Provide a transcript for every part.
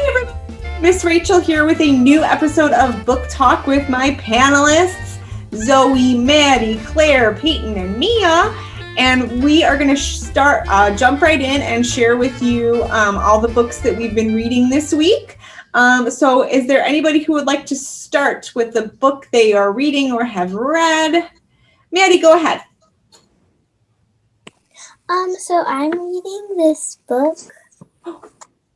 Hi everyone, Miss Rachel here with a new episode of Book Talk with my panelists, Zoe, Maddie, Claire, Payton, and Mia. And we are going to jump right in and share with you all the books that we've been reading this week. So is there anybody who would like to start with the book they are reading or have read? Maddie, go ahead. So I'm reading this book.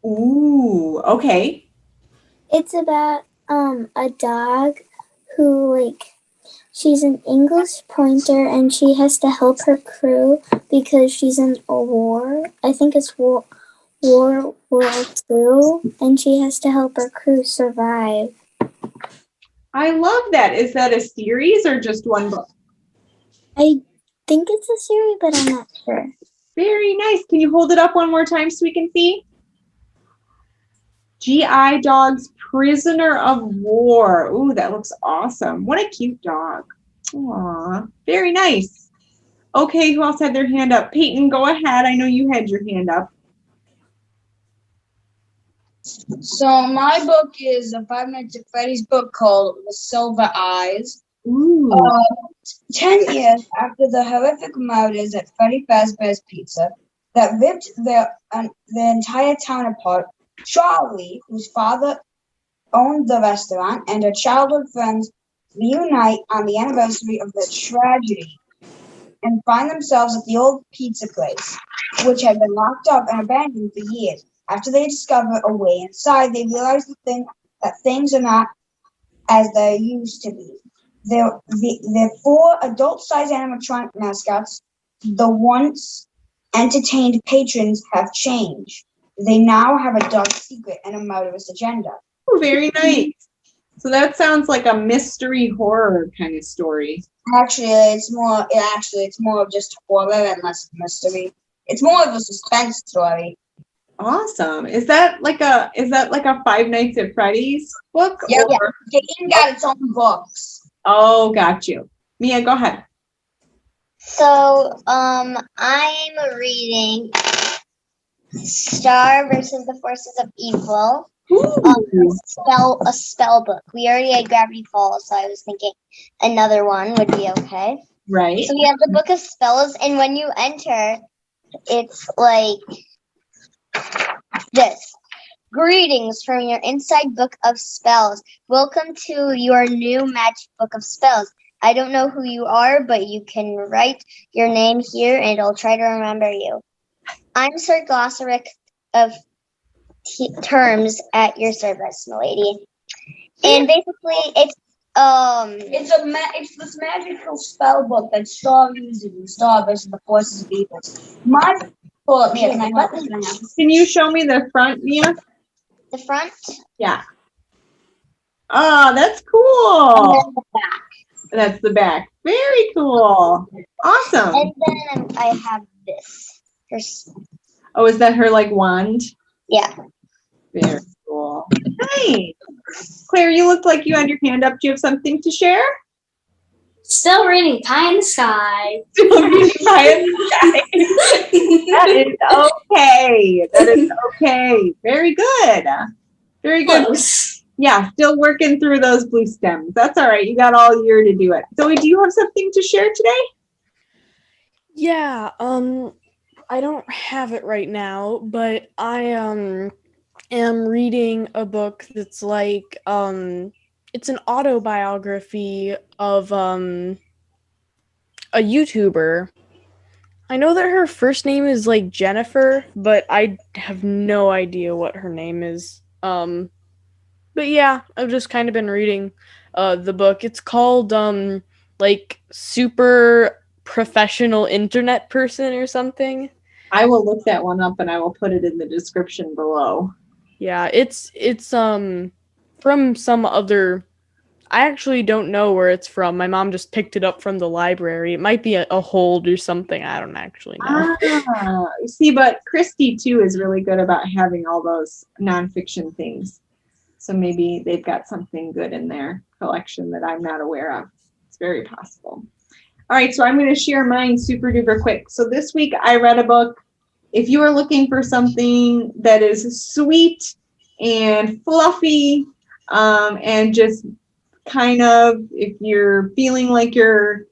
Ooh, okay. It's about a dog who she's an English pointer and she has to help her crew because she's in a war. I think it's World War II, and she has to help her crew survive. I love that. Is that a series or just one book? I think it's a series, but I'm not sure. Very nice. Can you hold it up one more time so we can see? G.I. Dog's Prisoner of War. Ooh, that looks awesome. What a cute dog. Aw, very nice. Okay, who else had their hand up? Payton, go ahead. I know you had your hand up. So my book is a 5 Nights at Freddy's book called The Silver Eyes. Ooh. 10 years after the horrific murders at Freddy Fazbear's Pizza that ripped the entire town apart, Charlie, whose father owned the restaurant, and her childhood friends reunite on the anniversary of the tragedy and find themselves at the old pizza place, which had been locked up and abandoned for years. After they discover a way inside, they realize that things are not as they used to be. The 4 adult-sized animatronic mascots, the once entertained patrons, have changed. They now have a dark secret and a murderous agenda. Oh, very nice. So that sounds like a mystery horror kind of story. Actually, it's more of just horror and less mystery. It's more of a suspense story. Awesome. Is that like a 5 Nights at Freddy's book? Yeah. The game got its own books. Oh, got you. Mia, go ahead. So, I'm reading Star versus the Forces of Evil. A spell book. We already had Gravity Falls, so I was thinking another one would be okay. Right. So we have the Book of Spells, and when you enter, it's like this. Greetings from your inside book of spells. Welcome to your new magic book of spells. I don't know who you are, but you can write your name here and I'll try to remember you. I'm Sir Glossaric of Terms at your service, milady. And basically it's this magical spell book that Star uses in Star versus the Forces of Evil. Can you show me the front, Mia? the front. Yeah. Oh, that's cool. And then the back. That's the back. Very cool. Awesome. And then I have this. Oh, is that her wand? Yeah. Very cool. Nice. Claire, you look like you had your hand up. Do you have something to share? Still reading Pie in the Sky. Still reading Pie in the Sky. That is okay. That is okay. Very good. Very good. Close. Yeah, still working through those blue stems. That's all right. You got all year to do it. Zoe, do you have something to share today? Yeah, I don't have it right now, but I am reading a book that's it's an autobiography of a YouTuber. I know that her first name is Jennifer, but I have no idea what her name is. But yeah, I've just kind of been reading the book. It's called Super Professional Internet Person or something. I will look that one up and I will put it in the description below. Yeah, it's from some other. I actually don't know where it's from. My mom just picked it up from the library. It might be a hold or something. I don't actually know. See, but Christy too is really good about having all those nonfiction things. So maybe they've got something good in their collection that I'm not aware of. It's very possible. All right, so I'm going to share mine super duper quick. So this week I read a book. If you are looking for something that is sweet and fluffy, and just kind of, if you're feeling like you're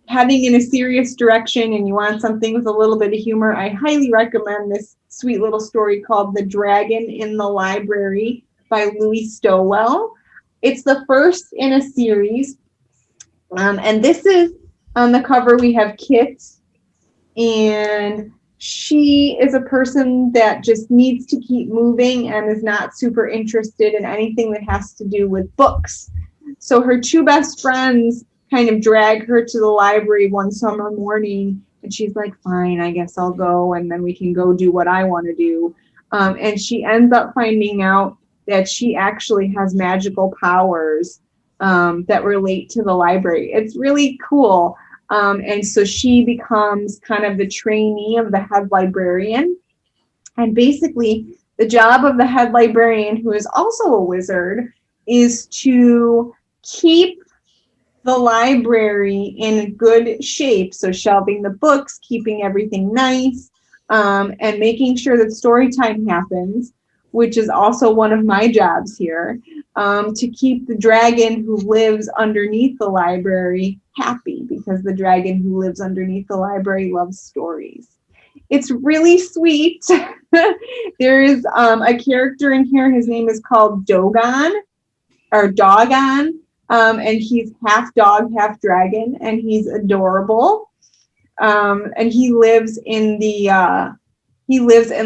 heading in a serious direction and you want something with a little bit of humor, I highly recommend this sweet little story called The Dragon in the Library by Louie Stowell. It's the first in a series, and this is on the cover. We have Kit, and she is a person that just needs to keep moving and is not super interested in anything that has to do with books. So her two best friends kind of drag her to the library one summer morning, and she's like, fine, I guess I'll go, and then we can go do what I want to do. And she ends up finding out that she actually has magical powers that relate to the library. It's really cool. And so she becomes kind of the trainee of the head librarian. And basically, the job of the head librarian, who is also a wizard, is to keep the library in good shape. So shelving the books, keeping everything nice, and making sure that story time happens, which is also one of my jobs here, to keep the dragon who lives underneath the library happy, because the dragon who lives underneath the library loves stories. It's really sweet. There is a character in here. His name is called Dogon, or Dogon, and he's half dog, half dragon, and he's adorable. And he lives in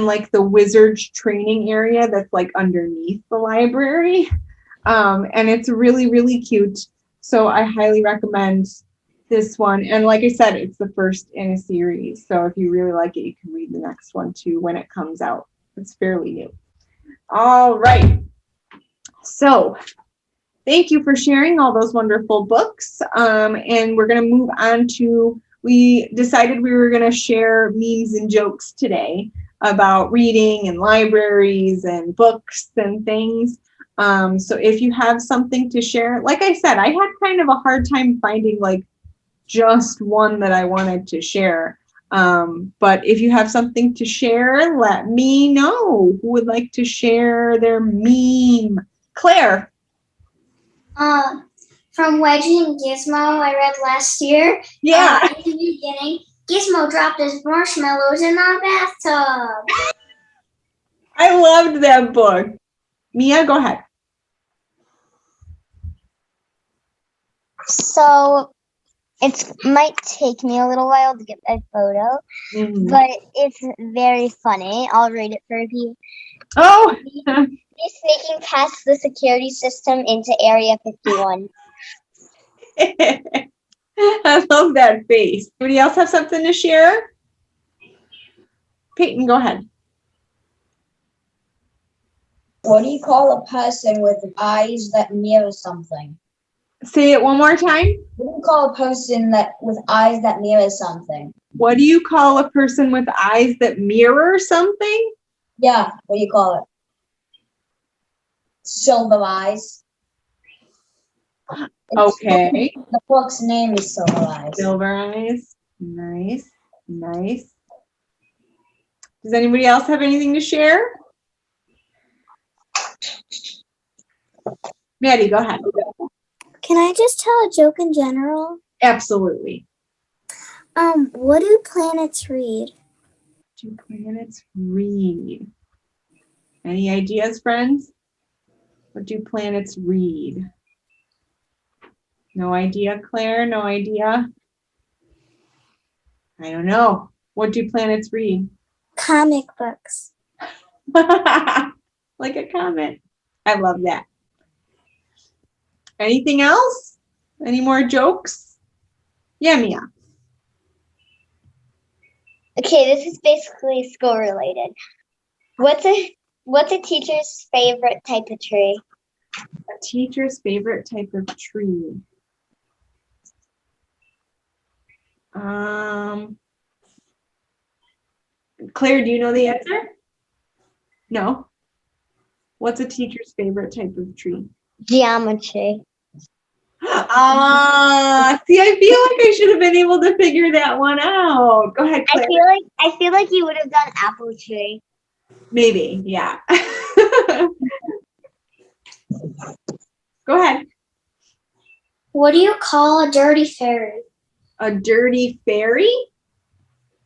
like the wizard's training area that's like underneath the library. And it's really, really cute. So I highly recommend this one. And like I said, it's the first in a series. So if you really like it, you can read the next one too when it comes out. It's fairly new. All right. So thank you for sharing all those wonderful books. And we're going to move on to, we decided we were going to share memes and jokes today about reading and libraries and books and things. So if you have something to share, like I said, I had kind of a hard time finding like just one that I wanted to share. But if you have something to share, let me know. Who would like to share their meme? Claire. From Wedgie and Gizmo, I read last year. Yeah. In the beginning, Gizmo dropped his marshmallows in our bathtub. I loved that book. Mia, go ahead. So it might take me a little while to get that photo, but it's very funny. I'll read it for you. Oh! He's sneaking past the security system into Area 51. I love that face. Anybody else have something to share? Payton, go ahead. What do you call a person with eyes that mirror something? Say it one more time. What do you call a person that with eyes that mirror something? What do you call a person with eyes that mirror something? Yeah, what do you call it? Silver eyes. Okay. The book's name is Silver Eyes. Silver eyes. Nice. Nice. Does anybody else have anything to share? Maddie, go ahead. Can I just tell a joke in general? Absolutely. What do planets read? Do planets read? Any ideas, friends? What do planets read? No idea, Claire? No idea? I don't know. What do planets read? Comic books. Like a comet. I love that. Anything else? Any more jokes? Yeah, Mia. Okay, this is basically school related. What's a teacher's favorite type of tree? A teacher's favorite type of tree. Claire, do you know the answer? No. What's a teacher's favorite type of tree? Geometry. See, I feel like I should have been able to figure that one out. Go ahead, Claire. I feel like you would have done apple tree. Maybe, yeah. Go ahead. What do you call a dirty fairy? A dirty fairy?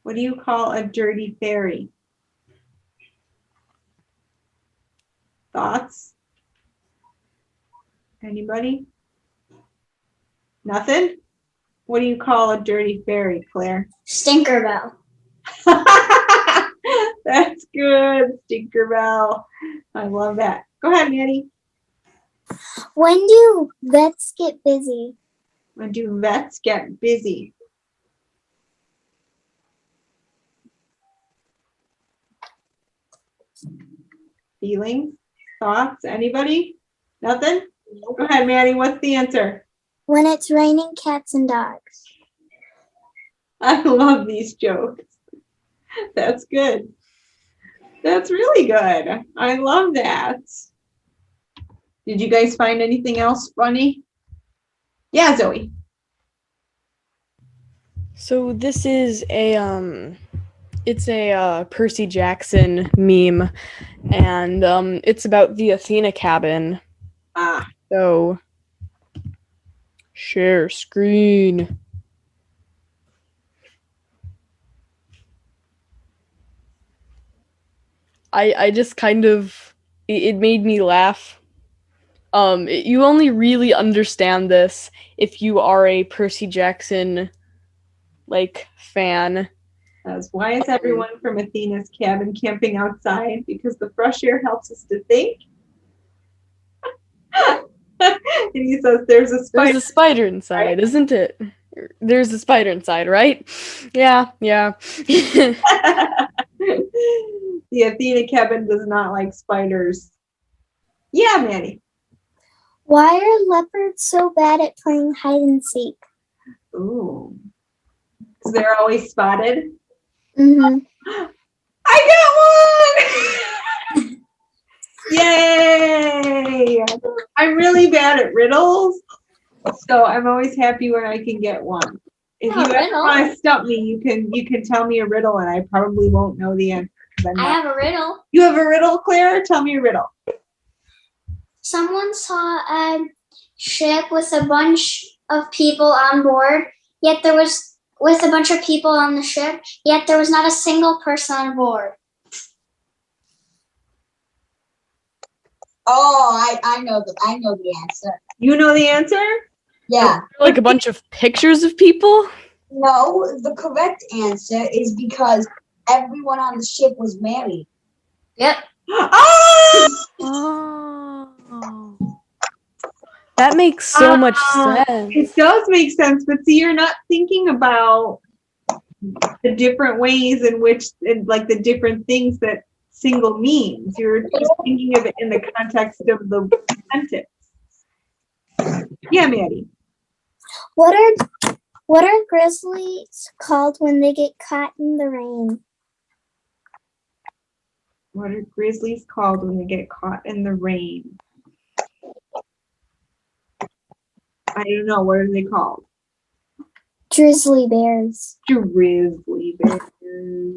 What do you call a dirty fairy? Thoughts? Anybody? Nothing? What do you call a dirty fairy, Claire? Stinkerbell. That's good, Stinkerbell. I love that. Go ahead, Maddie. When do vets get busy? When do vets get busy? Feelings? Thoughts? Anybody? Nothing? Go ahead, Maddie. What's the answer? When it's raining cats and dogs. I love these jokes. That's good. That's really good. I love that. Did you guys find anything else funny? Yeah, Zoe. So this is it's a Percy Jackson meme, and it's about the Athena cabin. Ah. So share screen. I just kind of, it made me laugh. You only really understand this if you are a Percy Jackson, like, fan. Why is everyone from Athena's cabin camping outside? Because the fresh air helps us to think. And he says, there's a spider. There's a spider inside, right? Isn't it? There's a spider inside, right? Yeah. The Athena cabin does not like spiders. Yeah, Maddie. Why are leopards so bad at playing hide and seek? Ooh. Because they're always spotted? Mm-hmm. I got one! Yay! I'm really bad at riddles, so I'm always happy when I can get one. If you ever want to stump me, you can tell me a riddle, and I probably won't know the answer. I have a riddle. You have a riddle, Claire? Tell me a riddle. Someone saw a ship with a bunch of people on board, yet there was with a bunch of people on the ship, yet there was not a single person on board. Oh, I know the answer. You know the answer? Yeah. Like a bunch of pictures of people? No, the correct answer is because everyone on the ship was married. Yep. Oh. That makes so much sense. It does make sense, but see, you're not thinking about the different ways in which, like the different things that single means. You're just thinking of it in the context of the sentence. Yeah, Maddie. What are grizzlies called when they get caught in the rain? What are grizzlies called when they get caught in the rain? I don't know. What are they called? Drizzly bears. Grizzly bears.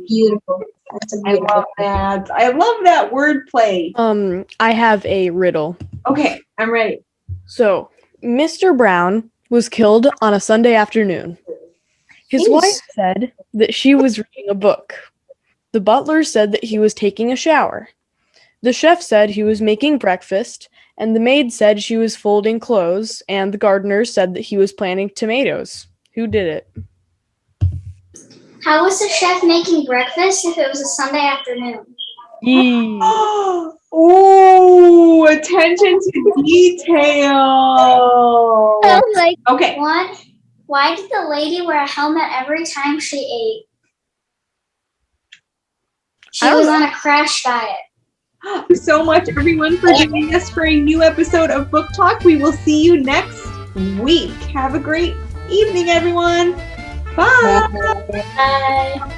Beautiful. That's a beautiful. I love that. I love that wordplay. I have a riddle. Okay, I'm ready. So, Mr. Brown was killed on a Sunday afternoon. His wife said that she was reading a book. The butler said that he was taking a shower. The chef said he was making breakfast, and the maid said she was folding clothes, and the gardener said that he was planting tomatoes. Who did it? How was the chef making breakfast if it was a Sunday afternoon? Oh, attention to detail. I was like, okay. Why did the lady wear a helmet every time she ate? She was on a crash diet. Thank you so much, everyone, for joining us for a new episode of Book Talk. We will see you next week. Have a great evening, everyone. Bye. Bye.